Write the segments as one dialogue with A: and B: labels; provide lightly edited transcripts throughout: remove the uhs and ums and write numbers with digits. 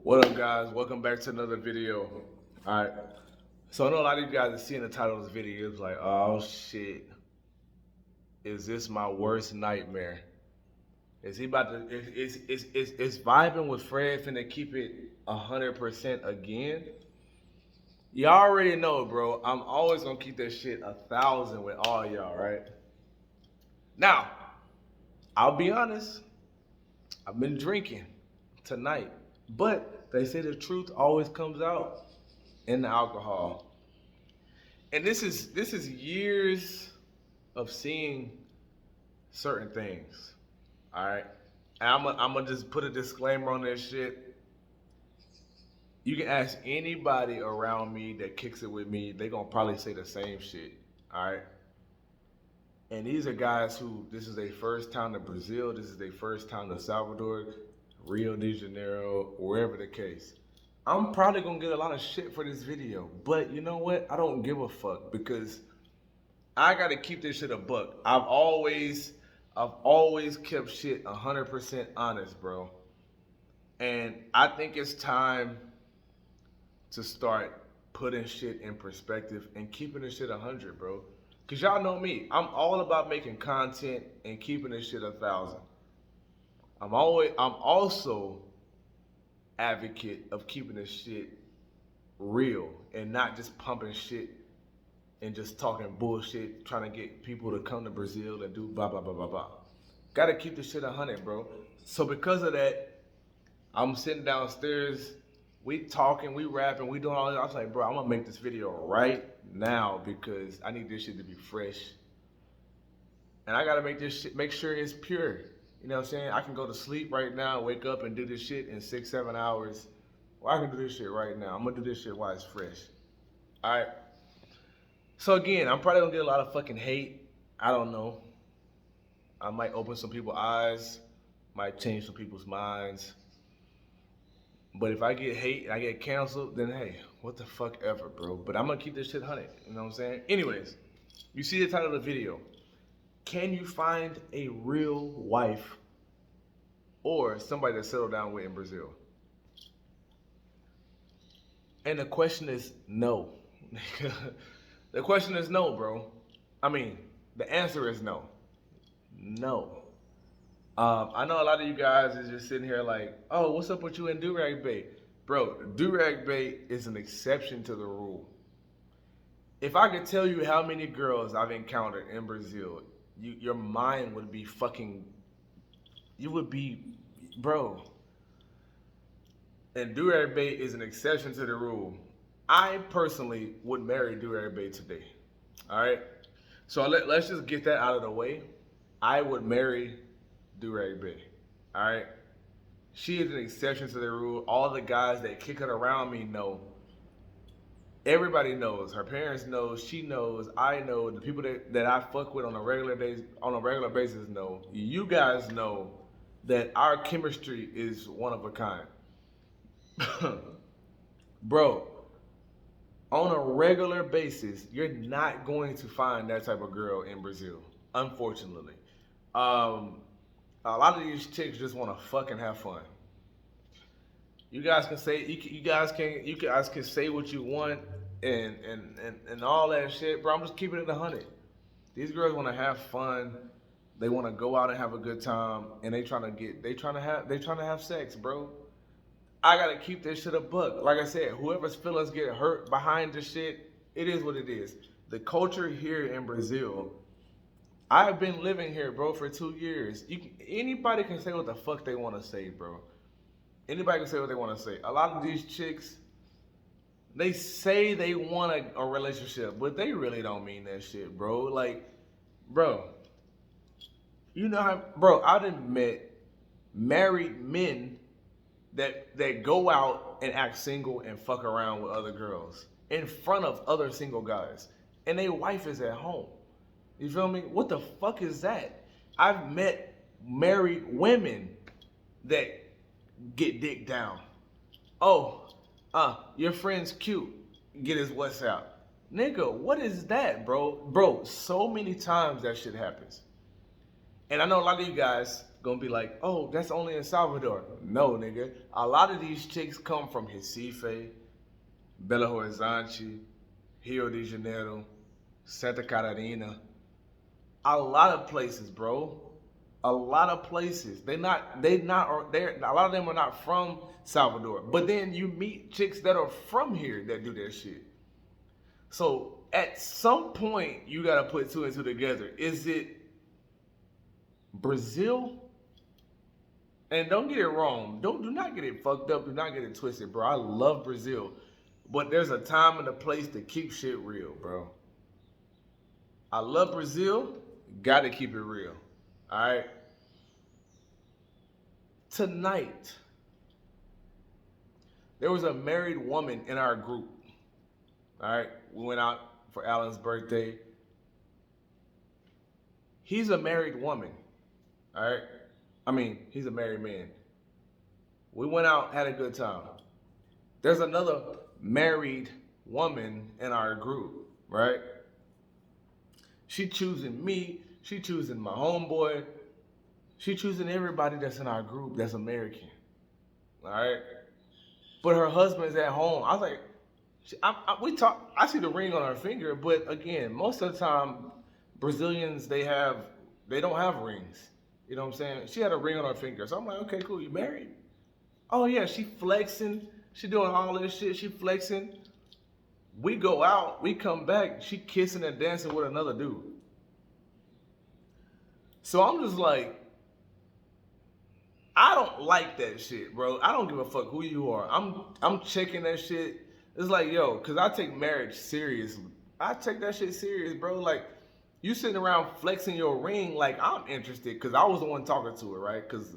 A: What up, guys? Welcome back to another video. All right. So I know a lot of you guys are seeing the title of this video. It's like, oh shit, is this my worst nightmare? Is he about to? Is vibing with Fred finna keep it 100% again? Y'all already know, bro. I'm always gonna keep that shit 1,000 with all y'all, right? Now, I'll be honest. I've been drinking tonight, but they say the truth always comes out in the alcohol. And this is years of seeing certain things. All right. And I'm gonna just put a disclaimer on this shit. You can ask anybody around me that kicks it with me, they gonna probably say the same shit. All right. And these are guys who this is their first time to Brazil, this is their first time to Salvador, Rio de Janeiro, wherever the case. I'm probably gonna get a lot of shit for this video, but you know what? I don't give a fuck because I gotta keep this shit a buck. I've always kept shit 100% honest, bro. And I think it's time to start putting shit in perspective and keeping this shit 100, bro. Cause y'all know me, I'm all about making content and keeping this shit 1,000. I'm also advocate of keeping this shit real and not just pumping shit and just talking bullshit, trying to get people to come to Brazil and do blah blah blah blah blah. Gotta keep this shit 100, bro. So because of that, I'm sitting downstairs, we talking, we rapping, we doing all that. I was like, bro, I'm gonna make this video right now because I need this shit to be fresh. And I gotta make this shit, make sure it's pure. You know what I'm saying? I can go to sleep right now, wake up and do this shit in 6-7 hours. Well, I can do this shit right now. I'm gonna do this shit while it's fresh. Alright. So again, I'm probably gonna get a lot of fucking hate. I don't know. I might open some people's eyes, might change some people's minds. But if I get hate and I get canceled, then hey, what the fuck ever, bro. But I'm gonna keep this shit 100. You know what I'm saying? Anyways, you see the title of the video. Can you find a real wife or somebody to settle down with in Brazil? And the question is no. The question is no, bro. I mean, the answer is no. No. I know a lot of you guys is just sitting here like, oh, what's up with you and Durag Bait? Bro, Durag Bait is an exception to the rule. If I could tell you how many girls I've encountered in Brazil, your mind would be fucking, you would be, bro. And Durag Bait is an exception to the rule. I personally would marry Durag Bait today. All right? So let's just get that out of the way. I would marry Durag Bait. All right? She is an exception to the rule. All the guys that kick it around me know. Everybody knows. Her parents know. She knows. I know. The people that I fuck with on a regular basis know. You guys know that our chemistry is one of a kind. Bro, on a regular basis, you're not going to find that type of girl in Brazil, unfortunately. A lot of these chicks just want to fucking have fun. You guys can say what you want and all that shit, bro. I'm just keeping it 100. These girls want to have fun. They want to go out and have a good time, and they trying to have sex, bro. I gotta keep this shit a buck. Like I said, whoever's feelings get hurt behind this shit, it is what it is. The culture here in Brazil, I've been living here, bro, for 2 years. Anybody can say what the fuck they want to say, bro. Anybody can say what they want to say. A lot of these chicks, they say they want a relationship, but they really don't mean that shit, bro. Like, bro, you know how, bro, I done met married men that go out and act single and fuck around with other girls in front of other single guys. And their wife is at home. You feel me? What the fuck is that? I've met married women that get dick down. Oh, your friend's cute. Get his WhatsApp. Nigga, what is that, bro? Bro, so many times that shit happens. And I know a lot of you guys, gonna be like, oh, that's only in Salvador. No, nigga. A lot of these chicks come from Recife, Belo Horizonte, Rio de Janeiro, Santa Catarina. A lot of places, bro. A lot of places. A lot of them are not from Salvador. But then you meet chicks that are from here that do that shit. So at some point you gotta put two and two together. Is it Brazil? And don't get it wrong. Do not get it fucked up. Do not get it twisted, bro. I love Brazil. But there's a time and a place to keep shit real, bro. I love Brazil. Gotta keep it real. Alright? Tonight, there was a married woman in our group. Alright? We went out for Alan's birthday. He's a married woman. Alright? I mean, he's a married man. We went out, had a good time. There's another married woman in our group, right? She choosing me, she choosing my homeboy, she choosing everybody that's in our group that's American, all right? But her husband's at home. I was like, we talk. I see the ring on her finger, but again, most of the time, Brazilians they don't have rings. You know what I'm saying? She had a ring on her finger, so I'm like, okay, cool. You married? Oh yeah, she flexing. She doing all this shit. She flexing. We go out. We come back. She kissing and dancing with another dude. So I'm just like, I don't like that shit, bro. I don't give a fuck who you are. I'm checking that shit. It's like, yo, cause I take marriage seriously. I take that shit serious, bro. Like, you sitting around flexing your ring, like I'm interested, cause I was the one talking to her, right? Cause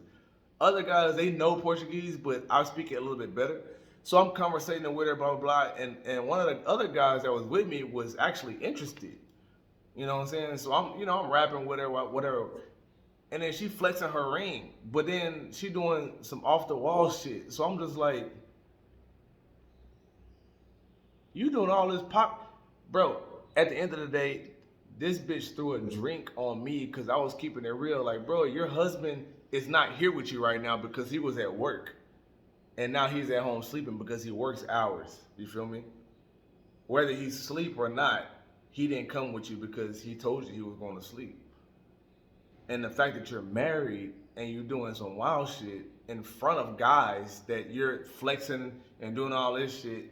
A: other guys they know Portuguese, but I speak it a little bit better. So I'm conversating with her, blah blah blah, and one of the other guys that was with me was actually interested. You know what I'm saying? So I'm rapping with her, whatever. And then she flexing her ring, but then she doing some off the wall shit. So I'm just like, you doing all this pop, bro? At the end of the day, this bitch threw a drink on me because I was keeping it real. Like, bro, your husband is not here with you right now because he was at work, and now he's at home sleeping because he works hours. You feel me? Whether he's asleep or not, he didn't come with you because he told you he was going to sleep. And the fact that you're married and you're doing some wild shit in front of guys that you're flexing and doing all this shit.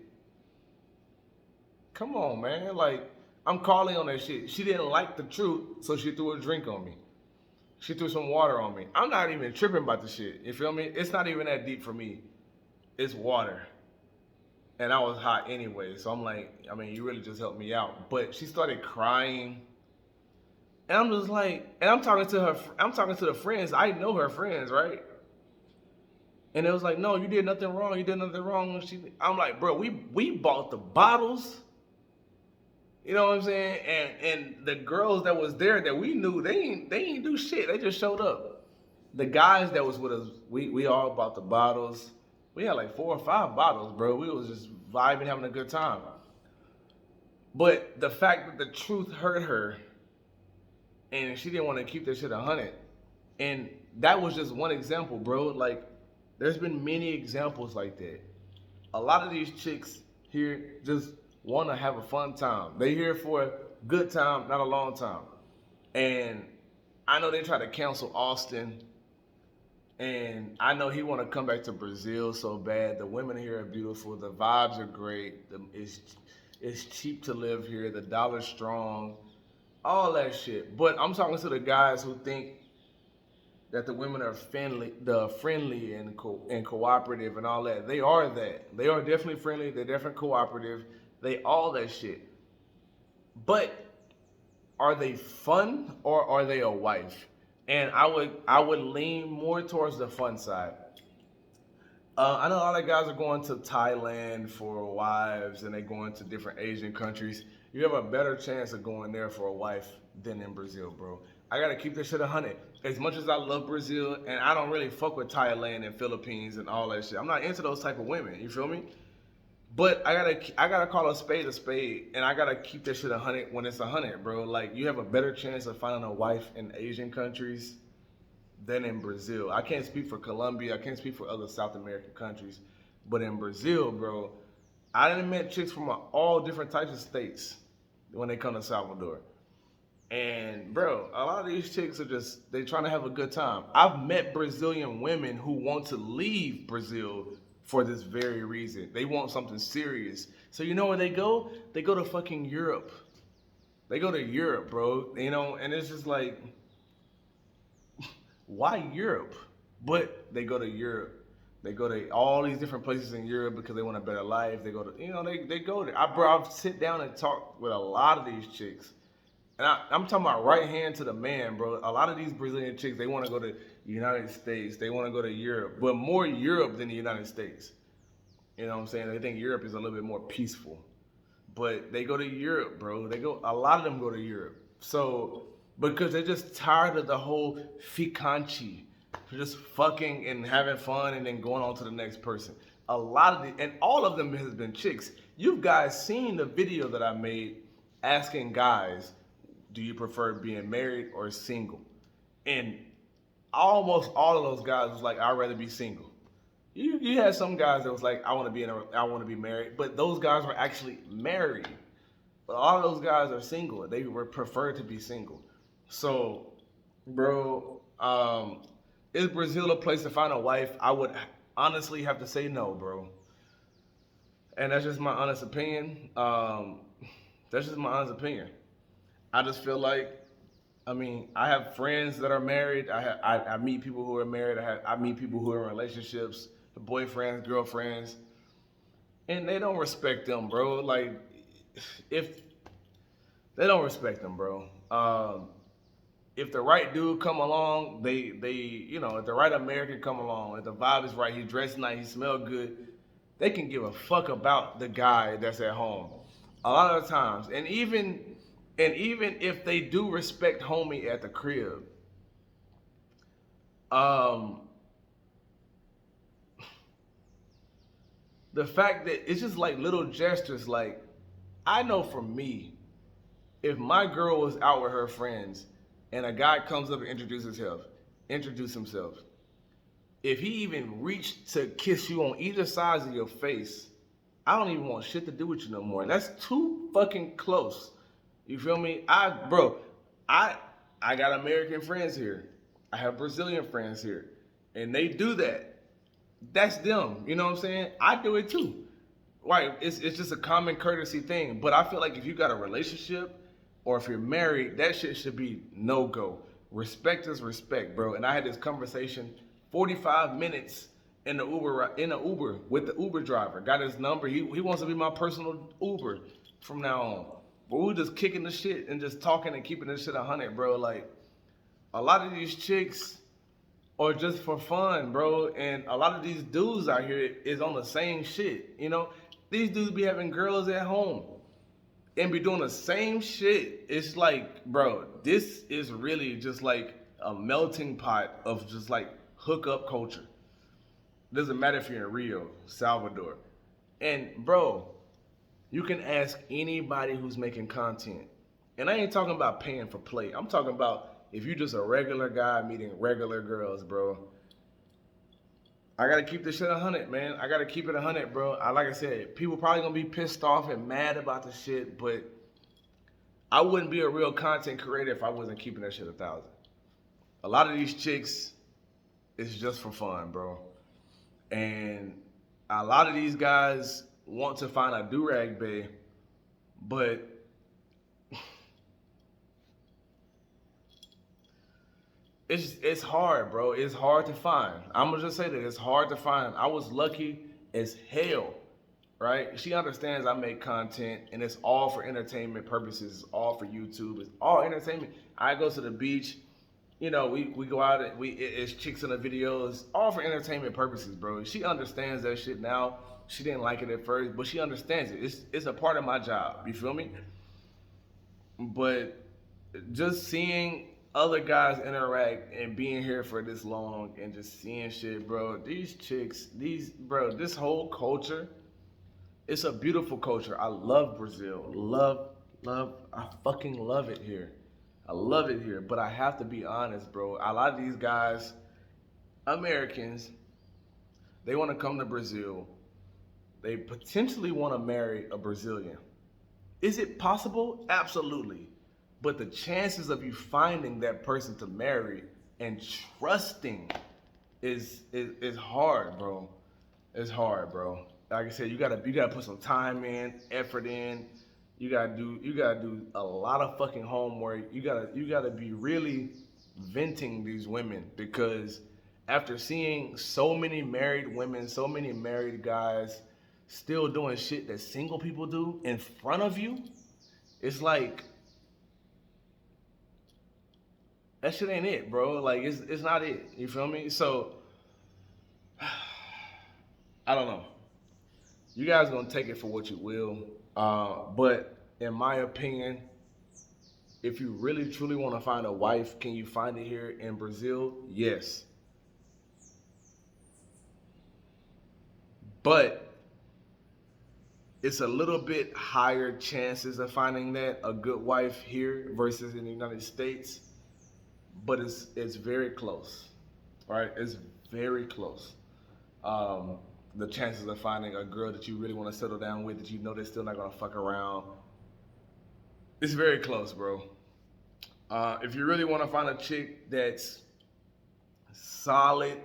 A: Come on, man. Like, I'm calling on that shit. She didn't like the truth, so she threw a drink on me. She threw some water on me. I'm not even tripping about the shit. You feel me? It's not even that deep for me. It's water. And I was hot anyway. So I'm like, I mean, you really just helped me out. But she started crying. And I'm just like, and I'm talking to the friends. I know her friends, right? And it was like, no, you did nothing wrong. You did nothing wrong. I'm like, bro, we bought the bottles. You know what I'm saying? And the girls that was there that we knew, they ain't do shit. They just showed up. The guys that was with us, we all bought the bottles. We had like 4 or 5 bottles, bro. We was just vibing, having a good time. But the fact that the truth hurt her, and she didn't want to keep that shit 100. And that was just one example, bro. Like, there's been many examples like that. A lot of these chicks here just want to have a fun time. They here for a good time, not a long time. And I know they try to cancel Austin. And I know he want to come back to Brazil so bad. The women here are beautiful. The vibes are great. It's cheap to live here. The dollar's strong. All that shit. But I'm talking to the guys who think that the women are friendly and cooperative and all that. They are that. They are definitely friendly. They're definitely cooperative. They all that shit. But are they fun or are they a wife? And I would lean more towards the fun side. I know a lot of guys are going to Thailand for wives and they're going to different Asian countries. You have a better chance of going there for a wife than in Brazil, bro. I gotta keep this shit 100. As much as I love Brazil, and I don't really fuck with Thailand and Philippines and all that shit. I'm not into those type of women. You feel me? But I gotta call a spade, and I gotta keep that shit 100 when it's 100, bro. Like, you have a better chance of finding a wife in Asian countries than in Brazil. I can't speak for Colombia. I can't speak for other South American countries. But in Brazil, bro, I done met chicks from all different types of states when they come to Salvador. And bro, a lot of these chicks are just they trying to have a good time. I've met Brazilian women who want to leave Brazil for this very reason. They want something serious. So you know where they go? They go to fucking Europe. They go to Europe, bro. You know, and it's just like, why Europe? But they go to Europe. They go to all these different places in Europe because they want a better life. They go to, you know, they go there. I've sit down and talk with a lot of these chicks. And I'm talking about right hand to the man, bro. A lot of these Brazilian chicks, they want to go to the United States. They want to go to Europe, but more Europe than the United States. You know what I'm saying? They think Europe is a little bit more peaceful. But they go to Europe, bro. A lot of them go to Europe. So, because they're just tired of the whole ficante. Just fucking and having fun and then going on to the next person. A lot of and all of them has been chicks. You guys seen the video that I made asking guys, do you prefer being married or single? And almost all of those guys was like, I'd rather be single. You had some guys that was like, I want to be married, but those guys were actually married. But all of those guys are single. They would prefer to be single. So, bro, is Brazil a place to find a wife? I would honestly have to say no, bro. And that's just my honest opinion. That's just my honest opinion. I just feel like, I mean, I have friends that are married. I meet people who are married. I meet people who are in relationships, boyfriends, girlfriends, and they don't respect them, bro. Like, if they don't respect them, bro. If the right dude come along, they you know, if the right American come along, if the vibe is right, he dressed nice, he smell good, they can give a fuck about the guy that's at home. A lot of the times, and even if they do respect homie at the crib, the fact that it's just like little gestures. Like, I know for me, if my girl was out with her friends and a guy comes up and introduce himself, if he even reached to kiss you on either sides of your face, I don't even want shit to do with you no more. That's too fucking close. You feel me? I got American friends here. I have Brazilian friends here. And they do that. That's them. You know what I'm saying? I do it too. Right. It's just a common courtesy thing. But I feel like if you got a relationship or if you're married, that shit should be no-go. Respect is respect, bro. And I had this conversation 45 minutes in the Uber with the Uber driver. Got his number. He wants to be my personal Uber from now on. But we were just kicking the shit and just talking and keeping this shit 100, bro. Like, a lot of these chicks are just for fun, bro. And a lot of these dudes out here is on the same shit, you know? These dudes be having girls at home and be doing the same shit. It's like, bro, this is really just like a melting pot of just like hookup culture. Doesn't matter if you're in Rio, Salvador. And bro, you can ask anybody who's making content. And I ain't talking about paying for play. I'm talking about if you're just a regular guy meeting regular girls, bro. I gotta keep this shit 100, man. I gotta keep it 100, bro. Like I said, people probably gonna be pissed off and mad about the shit, but I wouldn't be a real content creator if I wasn't keeping that shit 1,000. A lot of these chicks, it's just for fun, bro. And a lot of these guys want to find a do-rag bae, but it's hard, bro. It's hard to find. I'm gonna just say that it's hard to find. I was lucky as hell, right? She understands I make content and it's all for entertainment purposes. It's all for YouTube. It's all entertainment. I go to the beach. You know, we go out and it's chicks in the videos, all for entertainment purposes, bro. She understands that shit now. She didn't like it at first, but she understands it. It's a part of my job. You feel me? But just seeing other guys interact and being here for this long and just seeing shit, bro. These chicks, this whole culture, it's a beautiful culture. I love Brazil. I fucking love it here. I love it here, but I have to be honest, bro. A lot of these guys, Americans, they want to come to Brazil. They potentially want to marry a Brazilian. Is it possible? Absolutely. But the chances of you finding that person to marry and trusting is hard, bro. It's hard, bro. Like I said, you gotta put some time in, effort in. You gotta do a lot of fucking homework. You gotta be really venting these women, because after seeing so many married women, so many married guys still doing shit that single people do in front of you, it's like that shit ain't it, bro. Like it's not it. You feel me? So I don't know. You guys gonna take it for what you will. But in my opinion, if you really truly want to find a wife, can you find it here in Brazil? Yes. But it's a little bit higher chances of finding that a good wife here versus in the United States. But it's very close, right? It's very close. The chances of finding a girl that you really want to settle down with, that you know they're still not gonna fuck around, it's very close, bro. If you really want to find a chick that's solid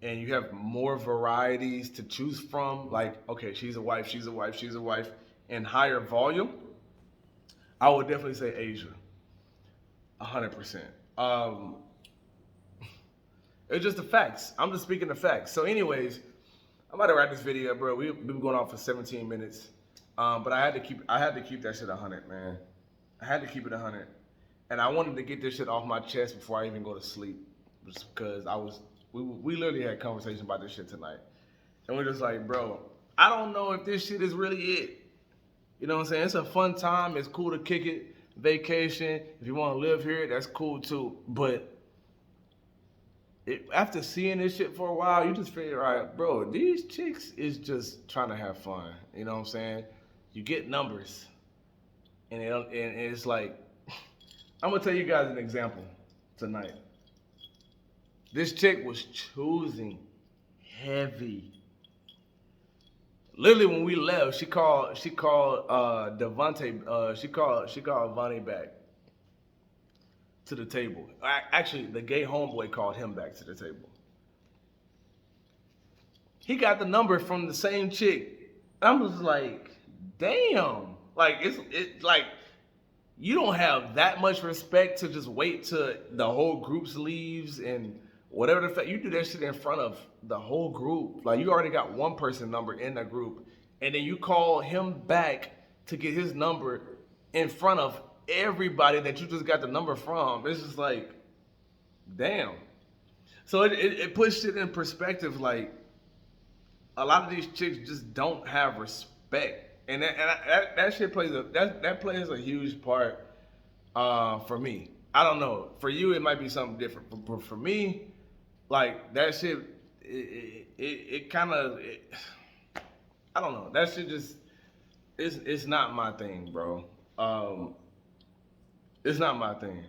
A: and you have more varieties to choose from, like, okay, she's a wife, she's a wife, she's a wife, and higher volume, I would definitely say Asia. 100%. It's just the facts. I'm just speaking the facts. So anyways, I'm about to wrap this video up, bro. We've been going on for 17 minutes. But I had to keep that shit 100, man. I had to keep it 100. And I wanted to get this shit off my chest before I even go to sleep. Just because we literally had a conversation about this shit tonight. And we're just like, bro, I don't know if this shit is really it. You know what I'm saying? It's a fun time. It's cool to kick it. Vacation. If you want to live here, that's cool too. But after seeing this shit for a while, you just figure, all right, bro, these chicks is just trying to have fun. You know what I'm saying? You get numbers. And it's like, I'm going to tell you guys an example tonight. This chick was choosing heavy. Literally, when we left, she called Devontae. She called Vonnie back to the table. Actually, the gay homeboy called him back to the table. He got the number from the same chick. I was like, damn. Like it's like you don't have that much respect to just wait till the whole group's leaves and whatever the fact, you do that shit in front of the whole group. Like, you already got one person number in the group, and then you call him back to get his number in front of everybody that you just got the number from. It's just like, damn. So it puts shit in perspective. Like, a lot of these chicks just don't have respect, and that shit plays that plays a huge part for me. I don't know. For you, it might be something different, but for me, like, that shit, it kind of, I don't know. That shit just, it's not my thing, bro. It's not my thing.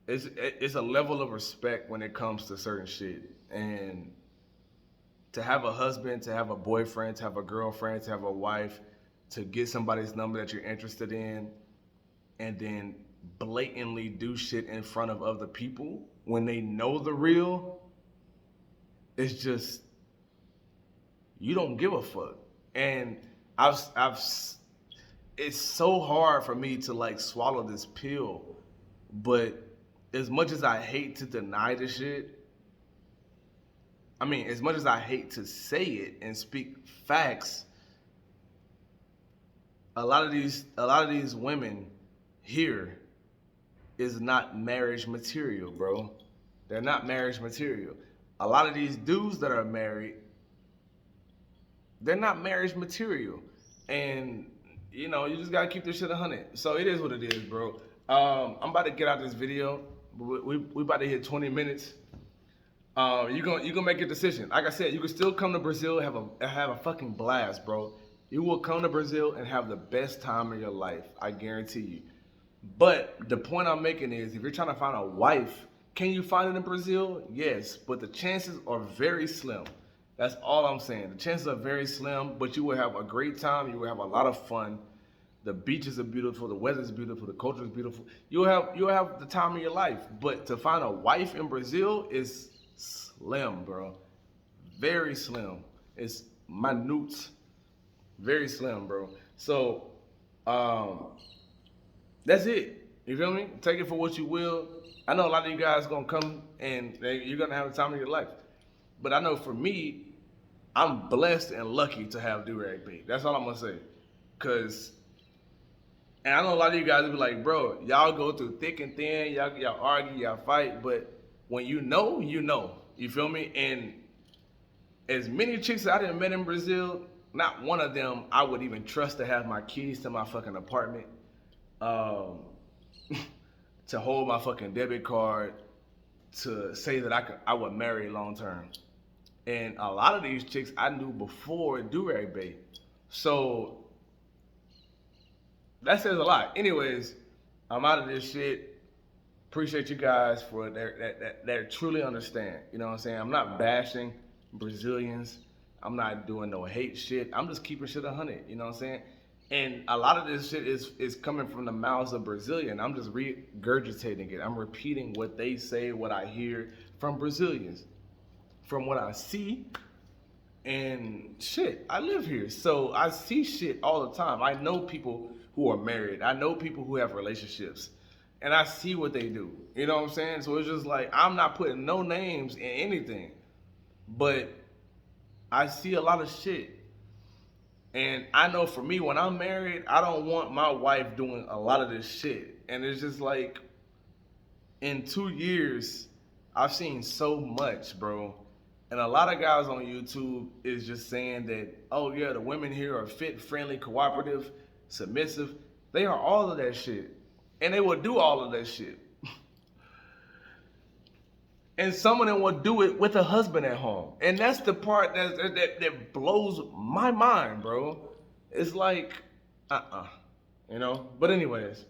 A: It's a level of respect when it comes to certain shit. And to have a husband, to have a boyfriend, to have a girlfriend, to have a wife, to get somebody's number that you're interested in, and then blatantly do shit in front of other people when they know the real, it's just, you don't give a fuck. And it's so hard for me to like swallow this pill, but as much as I hate to deny the shit, I mean, as much as I hate to say it and speak facts, a lot of these women here is not marriage material, bro. They're not marriage material. A lot of these dudes that are married, they're not marriage material. And, you know, you just gotta keep this shit 100. So it is what it is, bro. I'm about to get out this video. We about to hit 20 minutes. You gonna make a decision. Like I said, you can still come to Brazil and have a fucking blast, bro. You will come to Brazil and have the best time of your life. I guarantee you. But the point I'm making is, if you're trying to find a wife, can you find it in Brazil? Yes, but the chances are very slim. That's all I'm saying. The chances are very slim, but you will have a great time. You will have a lot of fun. The beaches are beautiful. The weather's beautiful. The culture is beautiful. You'll have the time of your life. But to find a wife in Brazil is slim, bro. Very slim. It's minute. Very slim, bro. So, that's it. You feel me? Take it for what you will. I know a lot of you guys gonna come and you're gonna have the time of your life. But I know for me, I'm blessed and lucky to have do-rag babe. That's all I'm gonna say. Cause, and I know a lot of you guys will be like, bro, y'all go through thick and thin, y'all argue, y'all fight, but when you know, you know. You feel me? And as many chicks that I didn't met in Brazil, not one of them I would even trust to have my keys to my fucking apartment. To hold my fucking debit card, to say that I would marry long term. And a lot of these chicks I knew before do-rag babe. So that says a lot. Anyways, I'm out of this shit. Appreciate you guys for that truly understand. You know what I'm saying? I'm not bashing Brazilians. I'm not doing no hate shit. I'm just keeping shit 100. You know what I'm saying? And a lot of this shit is coming from the mouths of Brazilian. I'm just regurgitating it. I'm repeating what they say, what I hear from Brazilians, from what I see. And shit, I live here, so I see shit all the time. I know people who are married. I know people who have relationships, and I see what they do. You know what I'm saying? So it's just like, I'm not putting no names in anything, but I see a lot of shit. And I know for me, when I'm married, I don't want my wife doing a lot of this shit. And it's just like, in 2 years, I've seen so much, bro. And a lot of guys on YouTube is just saying that, oh yeah, the women here are fit, friendly, cooperative, submissive. They are all of that shit. And they will do all of that shit. And some of them will do it with a husband at home. And that's the part that blows my mind, bro. It's like, you know? But anyways,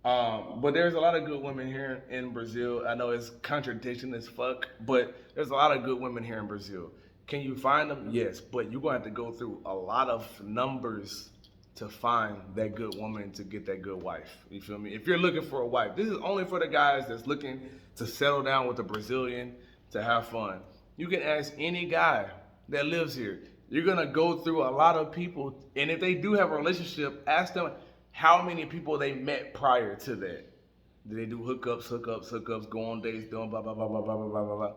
A: but there's a lot of good women here in Brazil. I know it's contradiction as fuck, but there's a lot of good women here in Brazil. Can you find them? Yes, but you're going to have to go through a lot of numbers to find that good woman, to get that good wife. You feel me? If you're looking for a wife, this is only for the guys that's looking to settle down with a Brazilian, to have fun. You can ask any guy that lives here. You're gonna go through a lot of people, and if they do have a relationship, ask them how many people they met prior to that. Did they do hookups, go on dates, doing blah, blah, blah, blah, blah, blah, blah, blah.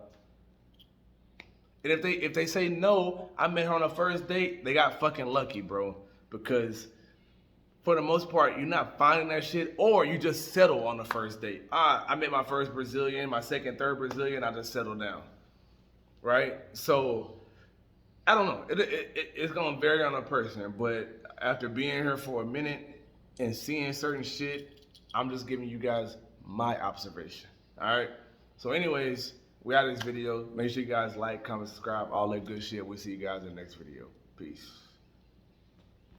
A: And if they say no, I met her on a first date, they got fucking lucky, bro. Because for the most part, you're not finding that shit, or you just settle on the first date. I met my first Brazilian, my second, third Brazilian, I just settled down, right? So, I don't know. It's going to vary on a person, but after being here for a minute and seeing certain shit, I'm just giving you guys my observation, all right? So anyways, we out of this video. Make sure you guys like, comment, subscribe, all that good shit. We'll see you guys in the next video. Peace.